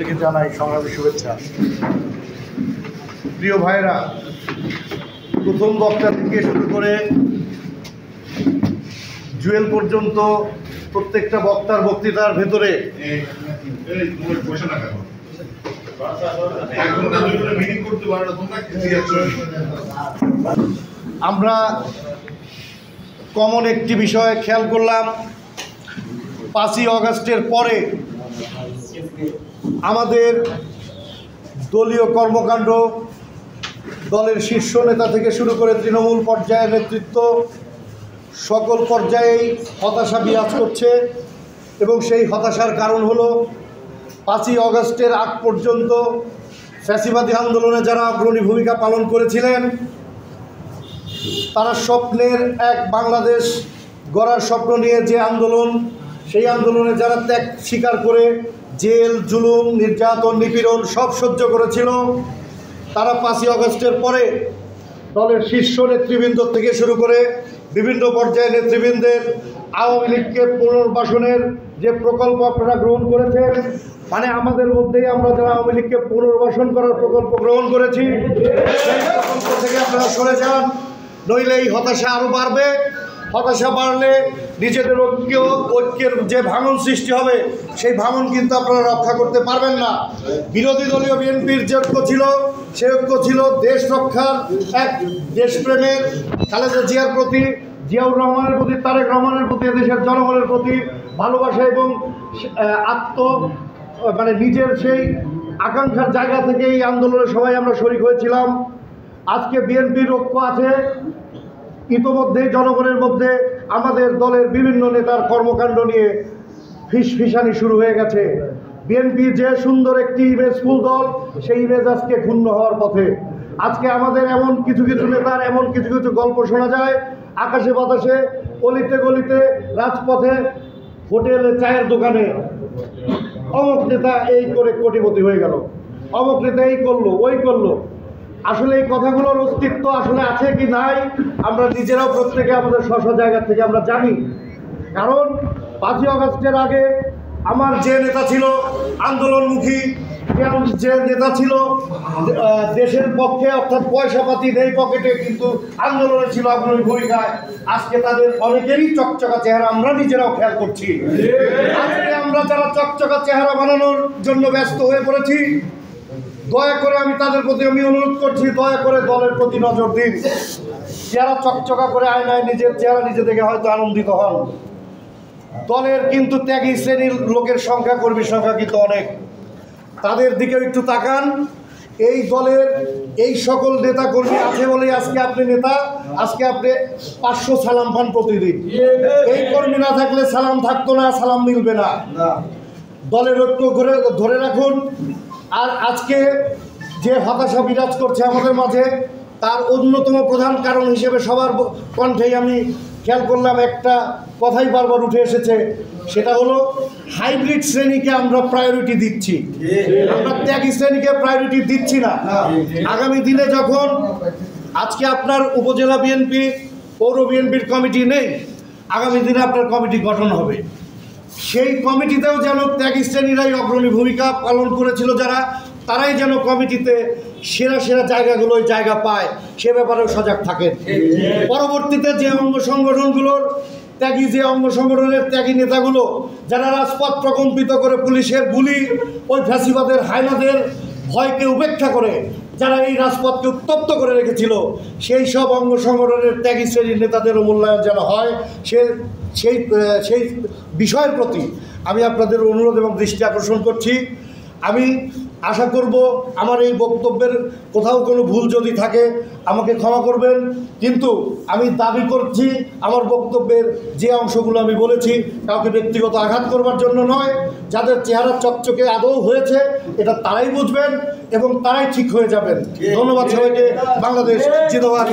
থেকে জানাই সংগ্রামী শুভেচ্ছা। প্রিয় ভাইরা, প্রথম বক্তা থেকে শুরু করে জুয়েল পর্যন্ত প্রত্যেকটা বক্তার বক্তৃতার ভেতরে আমরা কমন একটি বিষয় খেয়াল করলাম। 5ই অগাস্টের পরে আমাদের দলীয় কর্মকাণ্ড, দলের শীর্ষ নেতা থেকে শুরু করে তৃণমূল পর্যায়ের নেতৃত্ব সকল পর্যায়েই হতাশা বিরাজ করছে এবং সেই হতাশার কারণ হলো 5ই অগাস্টের আগ পর্যন্ত ফ্যাসিবাদী আন্দোলনে যারা অগ্রণী ভূমিকা পালন করেছিলেন, তারা স্বপ্নের এক বাংলাদেশ গড়ার স্বপ্ন নিয়ে যে আন্দোলন, সেই আন্দোলনে যারা ত্যাগ স্বীকার করে জেল, জুলুম, নির্যাতন, নিপীড়ন সব সহ্য করেছিল, তারা 5ই অগাস্টের পরে দলের শীর্ষ নেতৃবৃন্দ থেকে শুরু করে বিভিন্ন পর্যায়ের নেতৃবৃন্দের আওয়ামী লীগকে পুনর্বাসনের যে প্রকল্প আপনারা গ্রহণ করেছেন, মানে আমাদের মধ্যেই আমরা যারা আওয়ামী লীগকে পুনর্বাসন করার প্রকল্প গ্রহণ করেছি, সেই প্রকল্প থেকে আপনারা সরে যান, নইলে এই হতাশা আরও বাড়বে। হতাশা বাড়লে নিজেদের ঐক্যের যে ভাঙন সৃষ্টি হবে, সেই ভাঙন কিন্তু আপনারা রক্ষা করতে পারবেন না। বিরোধী দলীয় বিএনপির যে ঐক্য ছিল, সে ঐক্য ছিল দেশ রক্ষার, এক দেশপ্রেমের, খালেদা জিয়ার প্রতি, জিয়াউর রহমানের প্রতি, তারেক রহমানের প্রতি, দেশের জনগণের প্রতি ভালোবাসা এবং নিজের সেই আকাঙ্ক্ষার জায়গা থেকে এই আন্দোলনে সবাই আমরা শরিক হয়েছিলাম। আজকে বিএনপির ঐক্য আছে, ইতোমধ্যেই জনগণের মধ্যে আমাদের দলের বিভিন্ন নেতার কর্মকাণ্ড নিয়ে ফিসফিসানি শুরু হয়ে গেছে। বিএনপি যে সুন্দর একটি ইমেজফুল দল, সেই ইমেজ আজকে ক্ষুণ্ণ হওয়ার পথে। আজকে আমাদের এমন কিছু কিছু নেতার এমন কিছু কিছু গল্প শোনা যায়, আকাশে বাতাসে, অলিতে গলিতে, রাজপথে, হোটেলে, চায়ের দোকানে, অমুক নেতা এই করে কোটিপতি হয়ে গেল, অমুক নেতা এই করলো, ওই করলো। আসলে এই কথাগুলোর অস্তিত্ব আসলে আছে কি নাই, আমরা নিজেরাও প্রত্যেকে আমাদের স্ব জায়গা থেকে আমরা জানি। কারণ 5ই অগাস্টের আগে আমার যে নেতা ছিল আন্দোলনমুখী, যে নেতা ছিল দেশের পক্ষে, অর্থাৎ পয়সাপাতি নেই পকেটে, কিন্তু আন্দোলনে ছিল অগ্রণী ভূমিকায়, আজকে তাদের অনেকেরই চকচকা চেহারা আমরা নিজেরাও খেয়াল করছি। আজকে আমরা যারা চকচকা চেহারা বানানোর জন্য ব্যস্ত হয়ে পড়েছি, দয়া করে আমি তাদের প্রতি অনুরোধ করছি, দয়া করে দলের প্রতি নজর দিন। যারা চকচকা করে আয়নায় নিজের চেহারা নিজে দেখে হয়তো আনন্দিত হন, দলের কিন্তু ত্যাগী শ্রেণীর লোকের সংখ্যা, কর্মীর সংখ্যা কিন্তু অনেক। তাদের দিকে একটু তাকান। এই দলের এই সকল নেতা কর্মী আছে বলেই আজকে আপনি নেতা, আজকে আপনি 500 সালাম পান প্রতিদিন। এই কর্মী না থাকলে সালাম থাকতো না, সালাম মিলবে না। দলের ঐক্য করে ধরে রাখুন। আর আজকে যে হতাশা বিরাজ করছে আমাদের মাঝে, তার অন্যতম প্রধান কারণ হিসেবে সবার কণ্ঠেই আমি খেয়াল করলাম একটা কথাই বারবার উঠে এসেছে, সেটা হলো হাইব্রিড শ্রেণীকে আমরা প্রায়োরিটি দিচ্ছি, আমরা ত্যাগী শ্রেণীকে প্রায়োরিটি দিচ্ছি না। আগামী দিনে যখন আজকে আপনার উপজেলা বিএনপি, পৌর বিএনপির কমিটি নেই, আগামী দিনে আপনার কমিটি গঠন হবে, সেই কমিটিতেও যেন ত্যাগী শ্রেণীরাই অগ্রণী ভূমিকা পালন করেছিল, যারা তারাই যেন কমিটিতে সেরা সেরা জায়গাগুলোয় জায়গা পায়, সে ব্যাপারেও সজাগ থাকেন। পরবর্তীতে যে অঙ্গ সংগঠনগুলোর ত্যাগী, যে অঙ্গ সংগঠনের ত্যাগী নেতাগুলো যারা রাজপথ প্রকম্পিত করে পুলিশের গুলি, ওই ফ্যাসিবাদের হায়নাদের ভয়কে উপেক্ষা করে যারা এই রাজপথকে উত্তপ্ত করে রেখেছিল, সেই সব অঙ্গ সংগঠনের ত্যাগী শ্রেণীর নেতাদেরও মূল্যায়ন যেন হয়, সেই বিষয়ের প্রতি আমি আপনাদের অনুরোধ এবং দৃষ্টি আকর্ষণ করছি। আমি আশা করব আমার এই বক্তব্যের কোথাও কোনো ভুল যদি থাকে আমাকে ক্ষমা করবেন, কিন্তু আমি দাবি করছি আমার বক্তব্যের যে অংশগুলো আমি বলেছি কাউকে ব্যক্তিগত আঘাত করবার জন্য নয়। যাদের চেহারা চকচকে আদৌ হয়েছে এটা তারাই বুঝবেন এবং তারাই ঠিক হয়ে যাবেন। ধন্যবাদ সবাইকে। বাংলাদেশ জিন্দাবাদ।